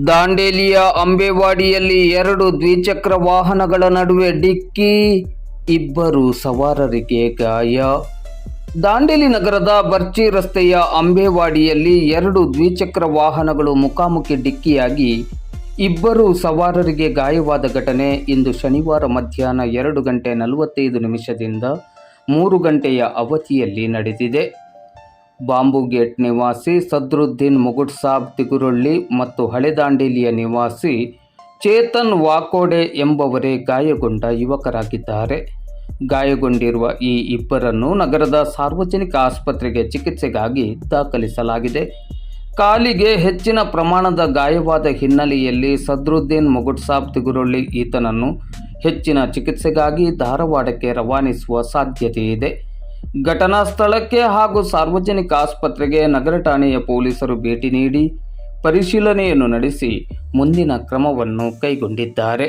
ದಾಂಡೇಲಿಯ ಅಂಬೇವಾಡಿಯಲ್ಲಿ ಎರಡು ದ್ವಿಚಕ್ರ ವಾಹನಗಳ ನಡುವೆ ಡಿಕ್ಕಿ, ಇಬ್ಬರು ಸವಾರರಿಗೆ ಗಾಯ. ದಾಂಡೇಲಿ ನಗರದ ಬರ್ಚಿ ರಸ್ತೆಯ ಅಂಬೇವಾಡಿಯಲ್ಲಿ ಎರಡು ದ್ವಿಚಕ್ರ ವಾಹನಗಳು ಮುಖಾಮುಖಿ ಡಿಕ್ಕಿಯಾಗಿ ಇಬ್ಬರು ಸವಾರರಿಗೆ ಗಾಯವಾದ ಘಟನೆ ಇಂದು ಶನಿವಾರ ಮಧ್ಯಾಹ್ನ 2:45 3 ಗಂಟೆಯ ಅವಧಿಯಲ್ಲಿ ನಡೆದಿದೆ. ಬಾಂಬುಗೇಟ್ ನಿವಾಸಿ ಸದ್ರುದ್ದೀನ್ ಮುಗುಡ್ಸಾಬ್ ತಿಗುರೊಳ್ಳಿ ಮತ್ತು ಹಳೆ ದಾಂಡೇಲಿಯ ನಿವಾಸಿ ಚೇತನ್ ವಾಕೋಡೆ ಎಂಬವರೇ ಗಾಯಗೊಂಡ ಯುವಕರಾಗಿದ್ದಾರೆ. ಗಾಯಗೊಂಡಿರುವ ಈ ಇಬ್ಬರನ್ನು ನಗರದ ಸಾರ್ವಜನಿಕ ಆಸ್ಪತ್ರೆಗೆ ಚಿಕಿತ್ಸೆಗಾಗಿ ದಾಖಲಿಸಲಾಗಿದೆ. ಕಾಲಿಗೆ ಹೆಚ್ಚಿನ ಪ್ರಮಾಣದ ಗಾಯವಾದ ಹಿನ್ನೆಲೆಯಲ್ಲಿ ಸದ್ರುದ್ದೀನ್ ಮುಗುಡ್ಸಾಬ್ ತಿಗುರೊಳ್ಳಿ ಈತನನ್ನು ಹೆಚ್ಚಿನ ಚಿಕಿತ್ಸೆಗಾಗಿ ಧಾರವಾಡಕ್ಕೆ ರವಾನಿಸುವ ಸಾಧ್ಯತೆ ಇದೆ. ಘಟನಾ ಸ್ಥಳಕ್ಕೆ ಹಾಗೂ ಸಾರ್ವಜನಿಕ ಆಸ್ಪತ್ರೆಗೆ ನಗರ ಠಾಣೆಯ ಪೊಲೀಸರು ಭೇಟಿ ನೀಡಿ ಪರಿಶೀಲನೆಯನ್ನು ನಡೆಸಿ ಮುಂದಿನ ಕ್ರಮವನ್ನು ಕೈಗೊಂಡಿದ್ದಾರೆ.